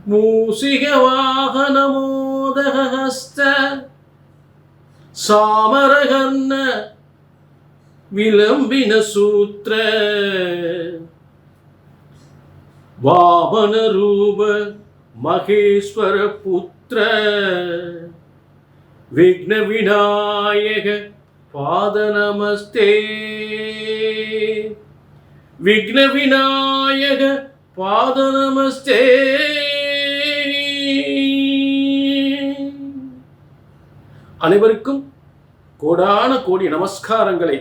மூசிக வாகன மோதகஸ்த சாமரகர்ண விளம்பின சூத்திர வாமன ரூப மகேஸ்வர புத்திர விக்ன விநாயக பாத நமஸ்தே. விக்ன விநாயக பாத நமஸ்தே. அனைவருக்கும் கோடான கோடி நமஸ்காரங்களை.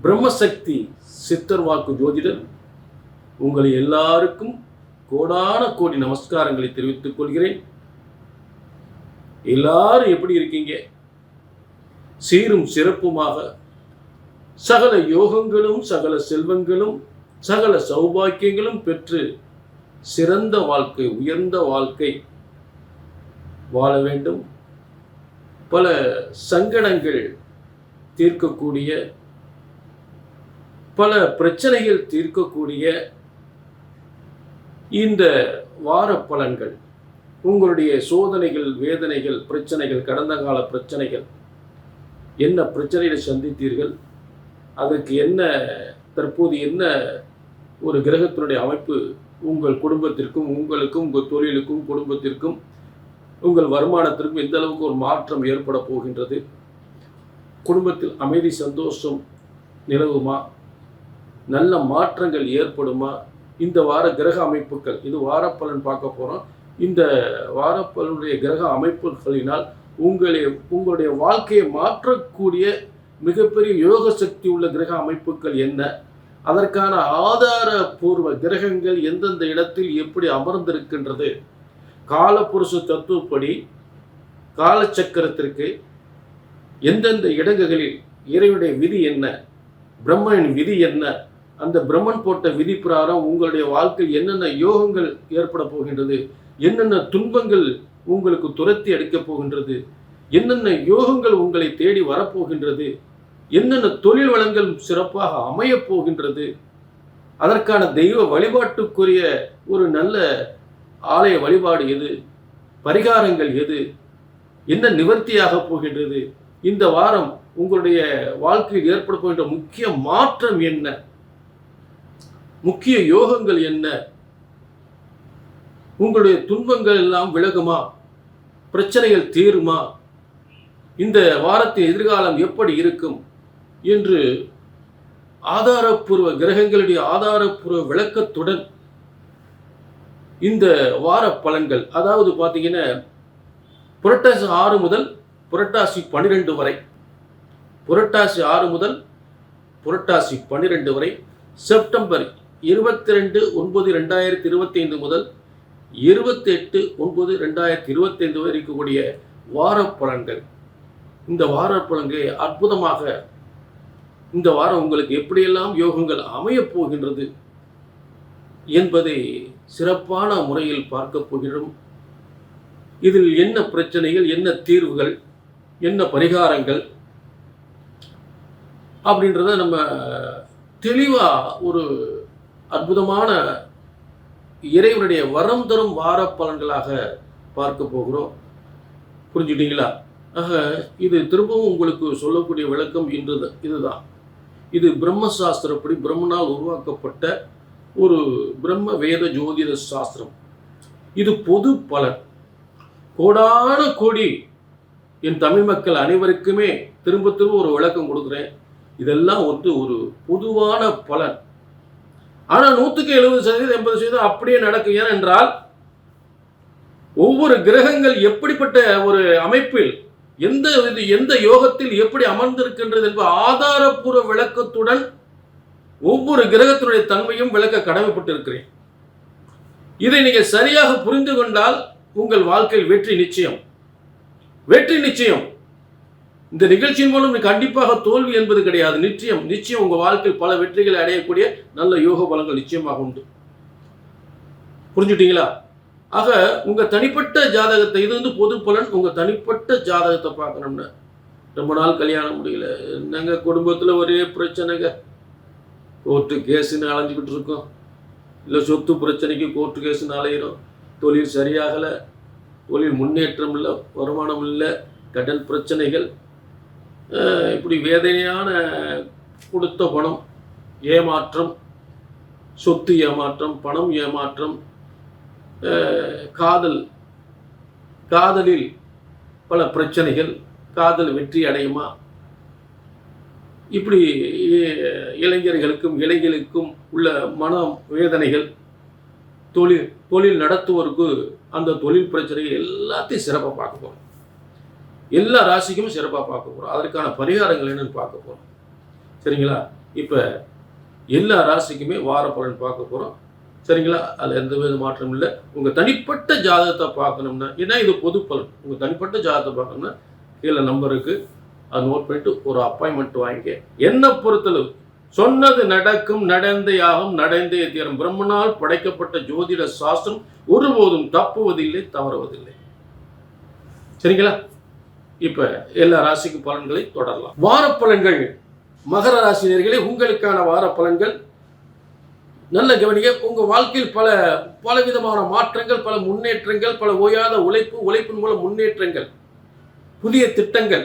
பிரம்மசக்தி சித்தர் வாக்கு ஜோதிடர் உங்களை எல்லாருக்கும் கோடான கோடி நமஸ்காரங்களை தெரிவித்துக் கொள்கிறேன். எல்லாரும் எப்படி இருக்கீங்க? சீரும் சிறப்புமாக சகல யோகங்களும் சகல செல்வங்களும் சகல சௌபாக்கியங்களும் பெற்று சிறந்த வாழ்க்கை, உயர்ந்த வாழ்க்கை வாழ வேண்டும். பல சங்கடங்கள் தீர்க்கக்கூடிய, பல பிரச்சனைகள் தீர்க்கக்கூடிய இந்த வார பலன்கள், உங்களுடைய சோதனைகள், வேதனைகள், பிரச்சனைகள், கடந்த கால பிரச்சனைகள், என்ன பிரச்சனைகளை சந்தித்தீர்கள், அதற்கு என்ன தற்போது என்ன ஒரு கிரகத்தினுடைய அமைப்பு உங்கள் குடும்பத்திற்கும், உங்களுக்கும், உங்கள் தொழிலுக்கும், குடும்பத்திற்கும், உங்கள் வருமானத்திற்கும் எந்த அளவுக்கு ஒரு மாற்றம் ஏற்பட போகின்றது, குடும்பத்தில் அமைதி சந்தோஷம் நிலவுமா, நல்ல மாற்றங்கள் ஏற்படுமா, இந்த வார கிரக அமைப்புகள், இது வாரப்பலன் பார்க்க போகிறோம். இந்த வாரப்பலனுடைய கிரக அமைப்புகளினால் உங்களுடைய வாழ்க்கையை மாற்றக்கூடிய மிகப்பெரிய யோக சக்தி உள்ள கிரக அமைப்புகள் என்ன, அதற்கான ஆதாரபூர்வ கிரகங்கள் எந்தெந்த இடத்தில் எப்படி அமர்ந்திருக்கின்றது, காலபுருஷ தத்துவப்படி காலச்சக்கரத்திற்கு எந்தெந்த இடங்களில் இறைவனுடைய விதி என்ன, பிரம்மனின் விதி என்ன, அந்த பிரம்மன் போட்ட விதி பிரகாரம் உங்களுடைய வாழ்க்கையில் என்னென்ன யோகங்கள் ஏற்பட போகின்றது, என்னென்ன துன்பங்கள் உங்களுக்கு துரத்தி அடிக்கப் போகின்றது, என்னென்ன யோகங்கள் உங்களை தேடி வரப்போகின்றது, என்னென்ன தொழில் வளங்கள் சிறப்பாக அமையப் போகின்றது, அதற்கான தெய்வ வழிபாட்டுக்குரிய ஒரு நல்ல ஆலய வழிபாடு எது, பரிகாரங்கள் எது, என்ன நிவர்த்தியாக போகின்றது, இந்த வாரம் உங்களுடைய வாழ்க்கையில் ஏற்பட போகின்ற முக்கிய மாற்றம் என்ன, முக்கிய யோகங்கள் என்ன, உங்களுடைய துன்பங்கள் எல்லாம் விலகுமா, பிரச்சனைகள் தீருமா, இந்த வாரத்தின் எதிர்காலம் எப்படி இருக்கும் என்று ஆதாரப்பூர்வ கிரகங்களுடைய ஆதாரப்பூர்வ விளக்கத்துடன் இந்த வார பலன்கள், அதாவது பார்த்தீங்கன்னா புரட்டாசி 6 முதல் புரட்டாசி 12 வரை, புரட்டாசி 6 முதல் புரட்டாசி 12 வரை, செப்டம்பர் 22/9/2025 முதல் 28/9/2025 வரை இருக்கக்கூடிய வார பலன்கள். இந்த வார பலன்கள் அற்புதமாக இந்த வாரம் உங்களுக்கு எப்படியெல்லாம் யோகங்கள் அமையப் போகின்றது என்பதை சிறப்பான முறையில் பார்க்க போகிறோம். இதில் என்ன பிரச்சனைகள், என்ன தீர்வுகள், என்ன பரிகாரங்கள் அப்படின்றத நம்ம தெளிவா ஒரு அற்புதமான இறைவனுடைய வரம் தரும் வார பலன்களாக பார்க்க போகிறோம். புரிஞ்சுட்டீங்களா? ஆக இது திரும்பவும் உங்களுக்கு சொல்லக்கூடிய விளக்கம் இதுதான். இது பிரம்மசாஸ்திரப்படி பிரம்மனால் உருவாக்கப்பட்ட ஒரு பிரம்ம வேத ஜோதிட சாஸ்திரம். இது பொது பலன். கோடான கோடி என் தமிழ் மக்கள் அனைவருக்குமே திரும்ப திரும்ப ஒரு விளக்கம் கொடுக்குறேன். இதெல்லாம் ஒரு பொதுவான பலன். ஆனால் 170% 80% அப்படியே நடக்கும். ஏனென்றால் ஒவ்வொரு கிரகங்கள் எப்படிப்பட்ட ஒரு அமைப்பில் எந்த யோகத்தில் எப்படி அமர்ந்திருக்கின்றது என்பது ஆதாரப்பூர்வ விளக்கத்துடன் ஒவ்வொரு கிரகத்தினுடைய தன்மையும் விளக்க கடமைப்பட்டிருக்கிறேன். இதை நீங்கள் சரியாக புரிந்து கொண்டால் உங்கள் வாழ்க்கையில் வெற்றி நிச்சயம், வெற்றி நிச்சயம். இந்த நிகழ்ச்சியின் மூலம் கண்டிப்பாக தோல்வி என்பது கிடையாது. நிச்சயம் உங்க வாழ்க்கையில் பல வெற்றிகளை அடையக்கூடிய நல்ல யோக பலங்கள் நிச்சயமாக உண்டு. புரிஞ்சுட்டீங்களா? ஆக உங்க தனிப்பட்ட ஜாதகத்தை, இது பொது பலன். உங்க தனிப்பட்ட ஜாதகத்தை பார்க்கணும்னா ரொம்ப நாள் கல்யாணம் முடியல, என்னங்க குடும்பத்தில் ஒரே பிரச்சனைங்க, கோர்ட்டு கேஸுன்னு அலைஞ்சிக்கிட்டு இருக்கோம், இல்லை சொத்து பிரச்சனைக்கு கோர்ட்டு கேஸுன்னு அலையிறோம், தொழில் சரியாகலை, தொழில் முன்னேற்றம் இல்லை, வருமானம் இல்லை, கடன் பிரச்சனைகள், இப்படி வேதனையான கொடுத்த பணம் ஏமாற்றம், சொத்து ஏமாற்றம், பணம் ஏமாற்றம், காதலில் பல பிரச்சனைகள், காதல் வெற்றி அடையுமா, இப்படி இளைஞர்களுக்கும் இளைஞர்களுக்கும் உள்ள மன வேதனைகள், தொழில் நடத்துவோருக்கு அந்த தொழில் பிரச்சனைகள் எல்லாத்தையும் சிறப்பாக பார்க்க போகிறோம். எல்லா ராசிக்கும் சிறப்பாக பார்க்க போகிறோம். அதற்கான பரிகாரங்கள் என்னன்னு பார்க்க போகிறோம். சரிங்களா? இப்போ எல்லா ராசிக்குமே வார பலன் பார்க்க போகிறோம். சரிங்களா? அதில் எந்த வித மாற்றம் இல்லை. உங்கள் தனிப்பட்ட ஜாதகத்தை பார்க்கணும்னா, ஏன்னா இது பொது பலன், உங்கள் தனிப்பட்ட ஜாதகத்தை பார்க்கணும்னா கீழே நம்பருக்கு அதை நோட் பண்ணிட்டு ஒரு அப்பாயின்மெண்ட் வாங்கிக்க. என்னை பொறுத்தளவு சொன்னது நடக்கும், நடந்தே ஆகும், நடந்தே தீரும். பிரம்மனால் படைக்கப்பட்ட ஜோதிட சாஸ்திரம் ஒருபோதும் தப்புவதில்லை, தவறுவதில்லை. சரிங்களா? இப்ப எல்லா ராசிக்கு பலன்களை தொடரலாம். வார பலன்கள். மகர ராசினியர்களே, உங்களுக்கான வார பலன்கள் நல்ல கவனிக்க. உங்க வாழ்க்கையில் பல விதமான மாற்றங்கள், பல முன்னேற்றங்கள், பல ஓயாத உழைப்பின் மூலம் முன்னேற்றங்கள், புதிய திட்டங்கள்,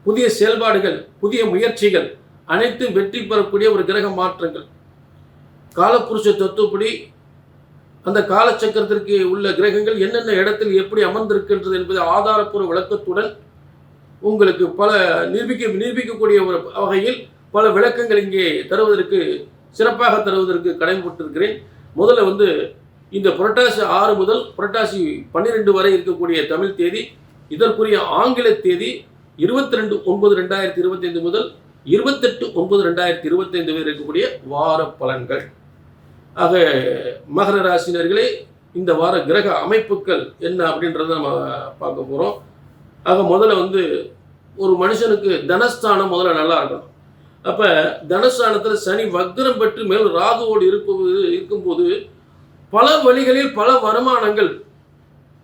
புதிய செயல்பாடுகள், புதிய முயற்சிகள் அனைத்தும் வெற்றி பெறக்கூடிய ஒரு கிரக மாற்றங்கள். காலப்புருஷ தத்துவப்படி அந்த காலச்சக்கரத்திற்கு உள்ள கிரகங்கள் என்னென்ன இடத்தில் எப்படி அமர்ந்திருக்கின்றது என்பது ஆதாரப்பூர்வ விளக்கத்துடன் உங்களுக்கு பல நிரூபிக்கக்கூடிய ஒரு வகையில் பல விளக்கங்கள் இங்கே சிறப்பாக தருவதற்கு கடமைப்பட்டிருக்கிறேன். முதல்ல இந்த புரட்டாசி 6 முதல் புரட்டாசி 12 வரை இருக்கக்கூடிய தமிழ் தேதி, இதற்குரிய ஆங்கில தேதி 22/9/2025 முதல் 28/9/2025 வரை இருக்கக்கூடிய வார பலன்கள். ஆக மகர ராசினர்களே, இந்த வார கிரக அமைப்புகள் என்ன அப்படின்றத நம்ம பார்க்க போகிறோம். ஆக முதல்ல ஒரு மனுஷனுக்கு தனஸ்தானம் முதல்ல நல்லா இருக்கணும். அப்போ தனஸ்தானத்தில் சனி வக்ரம் பெற்று மேல் ராகுவோடு இருக்கும்போது பல வழிகளில் பல வருமானங்கள்,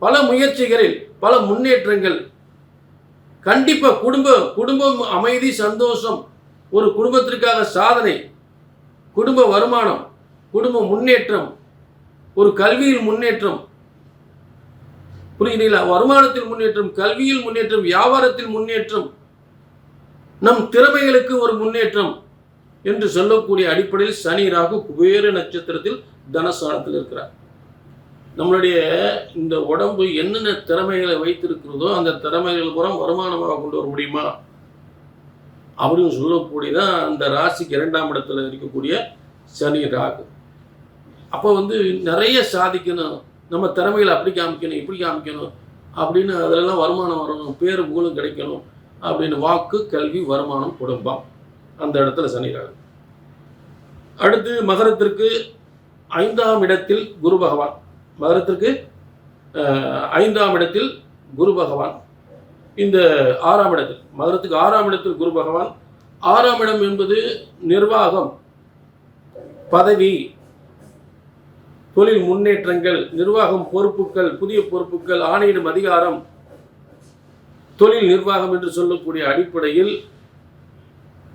பல முயற்சிகளில் பல முன்னேற்றங்கள், கண்டிப்பாக குடும்பம் அமைதி, சந்தோஷம், ஒரு குடும்பத்திற்காக சாதனை, குடும்ப வருமானம், குடும்ப முன்னேற்றம், ஒரு கல்வியில் முன்னேற்றம், புரியுதுங்களா? வருமானத்தில் முன்னேற்றம், கல்வியில் முன்னேற்றம், வியாபாரத்தில் முன்னேற்றம், நம் திறமைகளுக்கு ஒரு முன்னேற்றம் என்று சொல்லக்கூடிய அடிப்படையில் சனி ராகு குபேர நட்சத்திரத்தில் தனஸ்தானத்தில் இருக்கிறார். நம்மளுடைய இந்த உடம்பு என்னென்ன திறமைகளை வைத்திருக்கிறதோ அந்த திறமைகள் புறம் வருமானமாக கொண்டு வர முடியுமா அப்படின்னு சொல்லக்கூடியதான் அந்த ராசிக்கு 2ஆம் இடத்துல இருக்கக்கூடிய சனி ராகு. அப்போ நிறைய சாதிக்கணும், நம்ம திறமைகளை அப்படி காமிக்கணும், இப்படி காமிக்கணும் அப்படின்னு, அதிலெல்லாம் வருமானம் வரணும், பேரு புகழும் கிடைக்கணும் அப்படின்னு வாக்கு, கல்வி, வருமானம், குடும்பம், அந்த இடத்துல சனி ராகு. அடுத்து மகரத்திற்கு 5ஆம் இடத்தில் குரு பகவான். மகரத்திற்கு 5ஆம் இடத்தில் குரு பகவான். இந்த 6ஆம் இடத்தில், மகரத்துக்கு 6ஆம் இடத்தில் குரு பகவான். 6ஆம் இடம் என்பது நிர்வாகம், பதவி, தொழில் முன்னேற்றங்கள், நிர்வாகம், பொறுப்புகள், புதிய பொறுப்புகள், ஆணையிடும் அதிகாரம், தொழில் நிர்வாகம் என்று சொல்லக்கூடிய அடிப்படையில்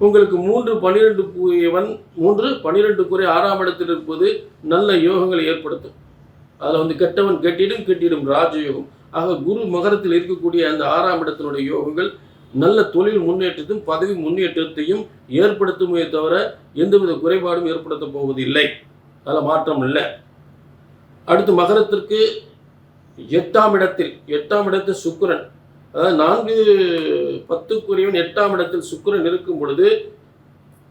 உங்களுக்கு 3-12 6ஆம் இடத்தில் இருப்பது நல்ல யோகங்களை ஏற்படுத்தும். அதில் கெட்டவன் கெட்டிடும் ராஜயோகம். ஆக குரு மகரத்தில் இருக்கக்கூடிய அந்த 6ஆம் இடத்தினுடைய யோகங்கள் நல்ல தொழில் முன்னேற்றத்தையும் பதவி முன்னேற்றத்தையும் ஏற்படுத்துமே தவிர எந்தவித குறைபாடும் ஏற்படுத்த போவதில்லை. அதில் மாற்றம் இல்லை. அடுத்து மகரத்திற்கு 8ஆம் இடத்தில் சுக்கிரன், அதாவது 4-10 8ஆம் இடத்தில் சுக்கிரன் இருக்கும் பொழுது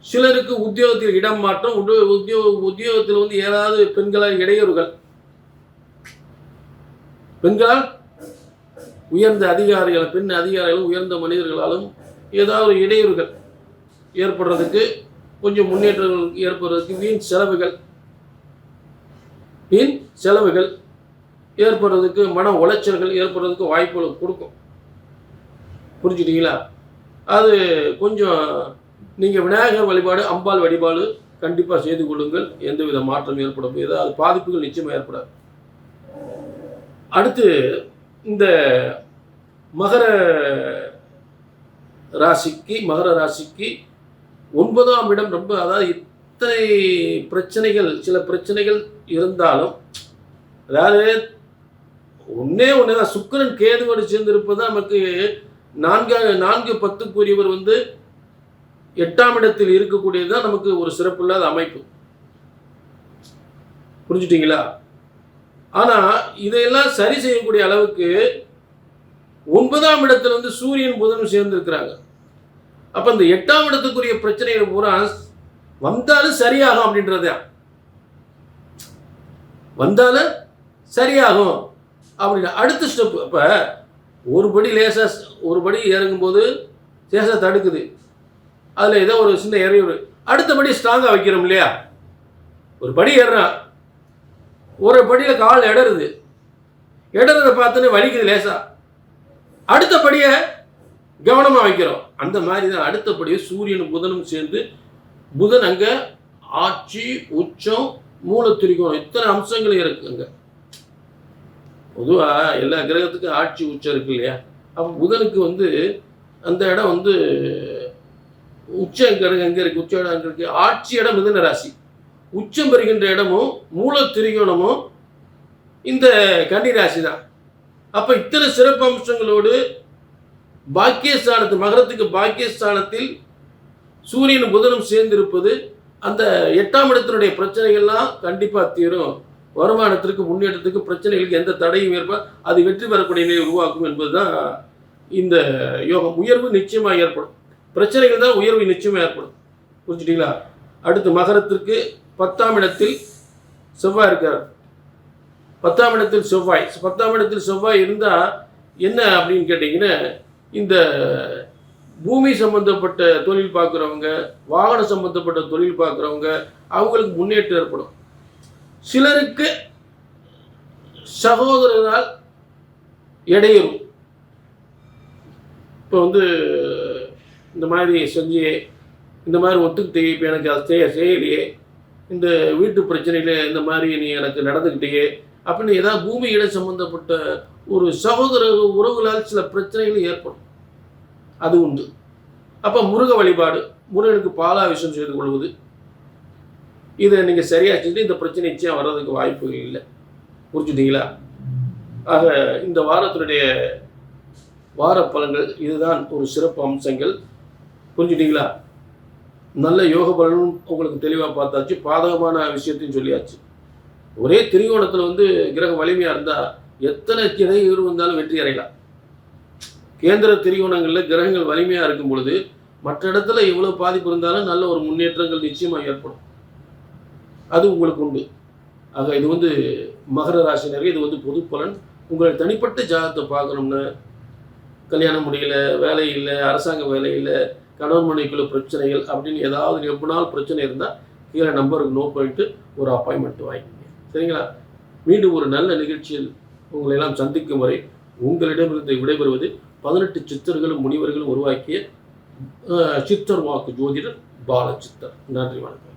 சிலருக்கு உத்தியோகத்தில் இடம் மாற்றம், உத்தியோகத்தில் ஏதாவது பெண்களால் இடையூறுகள், பெண்களால் உயர்ந்த அதிகாரிகள், பெண் அதிகாரிகளும் உயர்ந்த மனிதர்களாலும் ஏதாவது இடையூறுகள் ஏற்படுறதுக்கு, கொஞ்சம் முன்னேற்றங்கள் ஏற்படுறதுக்கு, வீண் செலவுகள் ஏற்படுறதுக்கு, மன உளைச்சல்கள் ஏற்படுறதுக்கு வாய்ப்புகள் கொடுக்கும். புரிஞ்சுட்டீங்களா? அது கொஞ்சம் நீங்கள் விநாயகர் வழிபாடு, அம்பாள் வழிபாடு கண்டிப்பாக செய்து கொள்ளுங்கள். எந்தவித மாற்றம் ஏற்படும், ஏதாவது பாதிப்புகள் நிச்சயமாக ஏற்படாது. அடுத்து இந்த மகர ராசிக்கு 9ஆம் இடம் ரொம்ப, அதாவது இத்தனை பிரச்சனைகள், சில பிரச்சனைகள் இருந்தாலும், அதாவது ஒன்னே ஒண்ணுதான், சுக்கிரன் கேதுவோடு சேர்ந்து இருப்பது நமக்கு 4-10க்குரியவர் 8ஆம் இடத்தில் இருக்கக்கூடியதுதான் நமக்கு ஒரு சிறப்பில்லாத அமைப்பு. புரிஞ்சுட்டீங்களா? ஆனா இதையெல்லாம் சரி செய்யக்கூடிய அளவுக்கு 9ஆம் இடத்துல சூரியன் புதனும் சேர்ந்து இருக்கிறாங்க. அப்ப இந்த 8ஆம் இடத்துக்குரிய பிரச்சனைகள் பூரா வந்தாலும் சரியாகும் அப்படின்றத, வந்தாலும் சரியாகும் அப்படின்னு அடுத்த ஸ்டெப். அப்ப ஒரு படி இறங்கும்போது லேசா தடுக்குது, அதுல ஏதோ ஒரு சின்ன இறையூறு, அடுத்தபடி ஸ்ட்ராங்கா வைக்கிறோம் இல்லையா? ஒரு படி ஏறான், ஒரு படியில கால் இடறத பார்த்தோன்னே வலிக்குது லேசா, அடுத்த படியை கவனமா வைக்கிறோம். அந்த மாதிரி தான் அடுத்தபடியே சூரியனும் புதனும் சேர்ந்து, புதன் அங்க ஆட்சி, உச்சம், மூலத்திரிகோணம், இத்தனை அம்சங்களும் இருக்கு அங்க. பொதுவா எல்லா கிரகத்துக்கும் ஆட்சி உச்சம் இருக்கு இல்லையா? அப்ப புதனுக்கு அந்த இடம் உச்சம் கிரகம் எங்க இருக்கு, உச்ச இடம் அங்க இருக்கு. ஆட்சி இடம் மிதுன ராசி, உச்சம் பெறுகின்ற இடமும் மூலத்திரிகோணமும் இந்த கன்னி ராசி தான். அப்ப இத்தனை சிறப்பு அம்சங்களோடு பாக்கியஸ்தானத்தில், மகரத்துக்கு பாக்கியஸ்தானத்தில் சூரியனும் புதனும் சேர்ந்திருப்பது அந்த 8ஆம் இடத்தினுடைய பிரச்சனைகள்லாம் கண்டிப்பா தீரும். வருமானத்திற்கு, முன்னேற்றத்துக்கு, பிரச்சனைகளுக்கு எந்த தடையும் ஏற்பட அது வெற்றி பெறக்கூடிய நிலையை உருவாக்கும் என்பதுதான் இந்த யோகம். உயர்வு நிச்சயமாக ஏற்படும், பிரச்சனைகள் தான் உயர்வு நிச்சயமாக ஏற்படும். புரிஞ்சுட்டீங்களா? அடுத்து மகரத்திற்கு 10ஆம் இடத்தில் செவ்வாய் இருக்கார். 10ஆம் இடத்தில் செவ்வாய், 10ஆம் இடத்தில் செவ்வாய் இருந்தால் என்ன அப்படின்னு கேட்டிங்கன்னா, இந்த பூமி சம்பந்தப்பட்ட தொழில் பார்க்குறவங்க, வாகனம் சம்பந்தப்பட்ட தொழில் பார்க்குறவங்க, அவங்களுக்கு முன்னேற்றம் ஏற்படும். சிலருக்கு சகோதரரால் இடையூறு, இப்போ இந்த மாதிரி செஞ்சியே, இந்த மாதிரி ஒத்துக்கிட்டே, இப்போ எனக்கு அதை செய்யலையே, இந்த வீட்டு பிரச்சனையில் இந்த மாதிரி நீ எனக்கு நடந்துக்கிட்டே அப்படின்னு ஏதாவது பூமி இடம் சம்பந்தப்பட்ட ஒரு சகோதர உறவுகளால் சில பிரச்சனைகள் ஏற்படும், அது உண்டு. அப்போ முருக வழிபாடு, முருகனுக்கு பாலாபிஷேகம் செய்து கொள்வது, இதை நீங்கள் சரியாக செஞ்சு இந்த பிரச்சனை நிச்சயம் வர்றதுக்கு வாய்ப்புகள் இல்லை. புரிஞ்சுட்டீங்களா? ஆக இந்த வாரத்தினுடைய வார பலன்கள் இதுதான், ஒரு சிறப்பு அம்சங்கள். புரிஞ்சுட்டீங்களா? நல்ல யோக பலனும் உங்களுக்கு தெளிவாக பார்த்தாச்சு, பாதகமான விஷயத்தையும் சொல்லியாச்சு. ஒரே திரிகோணத்தில் கிரக வலிமையாக இருந்தால் எத்தனை இடையூறு வந்தாலும் வெற்றி அடையலாம். கேந்திர திரிகோணங்களில் கிரகங்கள் வலிமையாக இருக்கும் பொழுது மற்ற இடத்துல எவ்வளோ பாதிப்பு இருந்தாலும் நல்ல ஒரு முன்னேற்றங்கள் நிச்சயமாக ஏற்படும், அது உங்களுக்கு உண்டு. ஆக இது மகர ராசினருக்கு இது பொது பலன். உங்களை தனிப்பட்ட ஜாதகத்தை பார்க்கணும்னு, கல்யாணம் முடியல, வேலை இல்லை, அரசாங்க வேலை இல்லை, கணவன் மனைவிக்குள்ள பிரச்சனைகள் அப்படின்னு ஏதாவது எப்படினாலும் பிரச்சனை இருந்தால் கீழே நம்பருக்கு நோட் பண்ணிட்டு ஒரு அப்பாயின்மெண்ட் வாங்கிக்கோங்க. சரிங்களா? மீண்டும் ஒரு நல்ல நிகழ்ச்சியில் உங்களை எல்லாம் சந்திக்கும் வரை உங்களிடமிருந்து விடைபெறுவது 18 சித்தர்களும் முனிவர்களும் உருவாக்கிய சித்தர் வாக்கு ஜோதிடர் பாலச்சித்தர். நன்றி, வணக்கம்.